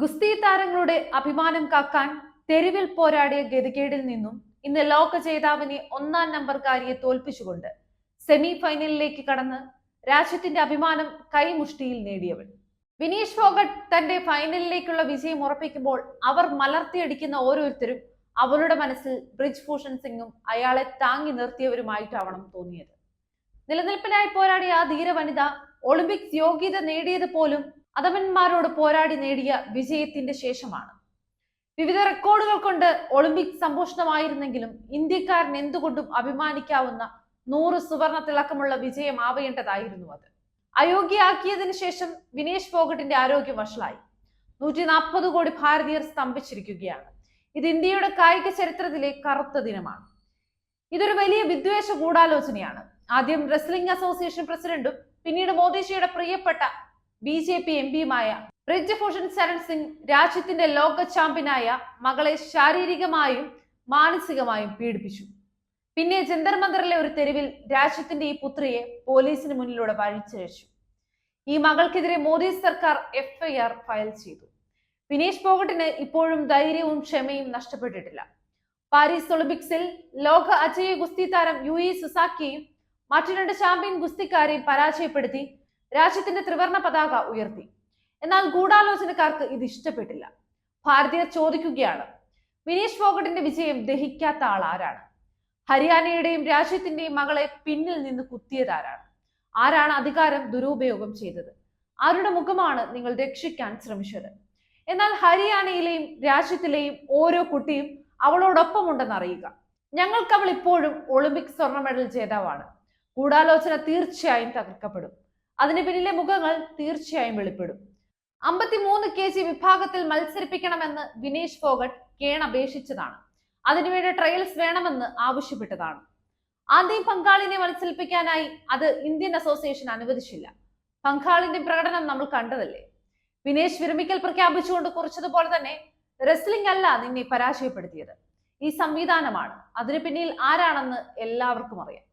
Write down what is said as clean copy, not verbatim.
ഗുസ്തി താരങ്ങളുടെ അഭിമാനം കാക്കാൻ തെരുവിൽ പോരാടിയ ഗതികേടിൽ നിന്നും ഇന്ന് ലോക ജേതാവിനെ ഒന്നാം നമ്പർക്കാരിയെ തോൽപ്പിച്ചുകൊണ്ട് സെമി ഫൈനലിലേക്ക് കടന്ന് രാജ്യത്തിന്റെ അഭിമാനം കൈമുഷ്ടിയിൽ നേടിയവൾ. വിനീഷ് ഫോഗട്ട് തന്റെ ഫൈനലിലേക്കുള്ള വിജയം ഉറപ്പിക്കുമ്പോൾ അവർ മലർത്തിയടിക്കുന്ന ഓരോരുത്തരും അവളുടെ മനസ്സിൽ ബ്രിജ് ഭൂഷൺ സിംഗും അയാളെ താങ്ങി നിർത്തിയവരുമായിട്ടാവണം തോന്നിയത്. നിലനിൽപ്പിനായി പോരാടിയ ആ ധീര വനിത ഒളിമ്പിക്സ് യോഗ്യത നേടിയത് പോലും അധമന്മാരോട് പോരാടി നേടിയ വിജയത്തിന്റെ ശേഷമാണ്. വിവിധ റെക്കോർഡുകൾ കൊണ്ട് ഒളിമ്പിക്സ് സമ്പുഷ്ടമായിരുന്നെങ്കിലും ഇന്ത്യക്കാരൻ എന്തുകൊണ്ടും അഭിമാനിക്കാവുന്ന 100 സുവർണ തിളക്കമുള്ള വിജയമാവേണ്ടതായിരുന്നു അത്. അയോഗ്യയാക്കിയതിനു ശേഷം വിനേഷ് ഫോഗട്ടിന്റെ ആരോഗ്യം വഷളായി. 140 കോടി ഭാരതീയർ സ്തംഭിച്ചിരിക്കുകയാണ്. ഇത് ഇന്ത്യയുടെ കായിക ചരിത്രത്തിലെ കറുത്ത ദിനമാണ്. ഇതൊരു വലിയ വിദ്വേഷ ഗൂഢാലോചനയാണ്. ആദ്യം റെസ്ലിംഗ് അസോസിയേഷൻ പ്രസിഡന്റും പിന്നീട് മോദിജിയുടെ പ്രിയപ്പെട്ട BJP എംപിയുമായ ബ്രിജ് ഭൂഷൺ ശരൺ സിംഗ് രാജ്യത്തിന്റെ ലോക ചാമ്പ്യനായ മകളെ ശാരീരികമായും മാനസികമായും പീഡിപ്പിച്ചു. പിന്നെ ജന്തർ മന്ദറിലെ ഒരു തെരുവിൽ രാജ്യത്തിന്റെ ഈ പുത്രിയെ പോലീസിന് മുന്നിലൂടെ വലിച്ചിഴച്ചു. ഈ മകൾക്കെതിരെ മോദി സർക്കാർ FIR ഫയൽ ചെയ്തു. വിനേഷ് ഫോഗട്ടിന് ഇപ്പോഴും ധൈര്യവും ക്ഷമയും നഷ്ടപ്പെട്ടിട്ടില്ല. പാരീസ് ഒളിമ്പിക്സിൽ ലോക അജയ ഗുസ്തി താരം യുയി സുസാക്കിയെയും മറ്റു 2 ചാമ്പ്യൻ ഗുസ്തിക്കാരെയും പരാജയപ്പെടുത്തി രാജ്യത്തിന്റെ ത്രിവർണ പതാക ഉയർത്തി. എന്നാൽ ഗൂഢാലോചനക്കാർക്ക് ഇത് ഇഷ്ടപ്പെട്ടില്ല. ഭാരതീയർ ചോദിക്കുകയാണ്, വിനീഷ് ഫോഗട്ടിന്റെ വിജയം ദഹിക്കാത്ത ആൾ ആരാണ്? ഹരിയാനയുടെയും രാജ്യത്തിന്റെയും മകളെ പിന്നിൽ നിന്ന് കുത്തിയതാരാണ്? ആരാണ് അധികാരം ദുരുപയോഗം ചെയ്തത്? ആരുടെ മുഖമാണ് നിങ്ങൾ രക്ഷിക്കാൻ ശ്രമിച്ചത്? എന്നാൽ ഹരിയാനയിലെയും രാജ്യത്തിലെയും ഓരോ കുട്ടിയും അവളോടൊപ്പം ഉണ്ടെന്ന് അറിയുക. ഞങ്ങൾക്ക് അവൾ ഇപ്പോഴും ഒളിമ്പിക് സ്വർണ്ണ മെഡൽ ജേതാവാണ്. ഗൂഢാലോചന തീർച്ചയായും തകർക്കപ്പെടും. അതിന് പിന്നിലെ മുഖങ്ങൾ തീർച്ചയായും വെളിപ്പെടും. 53 kg വിഭാഗത്തിൽ മത്സരിപ്പിക്കണമെന്ന് വിനേഷ് ഫോഗട്ട് കേണപേക്ഷിച്ചതാണ്. അതിനുവേണ്ടി ട്രയൽസ് വേണമെന്ന് ആവശ്യപ്പെട്ടതാണ്. ആദ്യം പങ്കാളിനെ മത്സരിപ്പിക്കാനായി അത് ഇന്ത്യൻ അസോസിയേഷൻ അനുവദിച്ചില്ല. പങ്കാളിന്റെ പ്രകടനം നമ്മൾ കണ്ടതല്ലേ. വിനേഷ് വിരമിക്കൽ പ്രഖ്യാപിച്ചുകൊണ്ട് കുറിച്ചതുപോലെ തന്നെ റെസ്ലിംഗ് അല്ല നിന്നെ പരാജയപ്പെടുത്തിയത്, ഈ സംവിധാനമാണ്. അതിന് പിന്നിൽ ആരാണെന്ന് എല്ലാവർക്കും അറിയാം.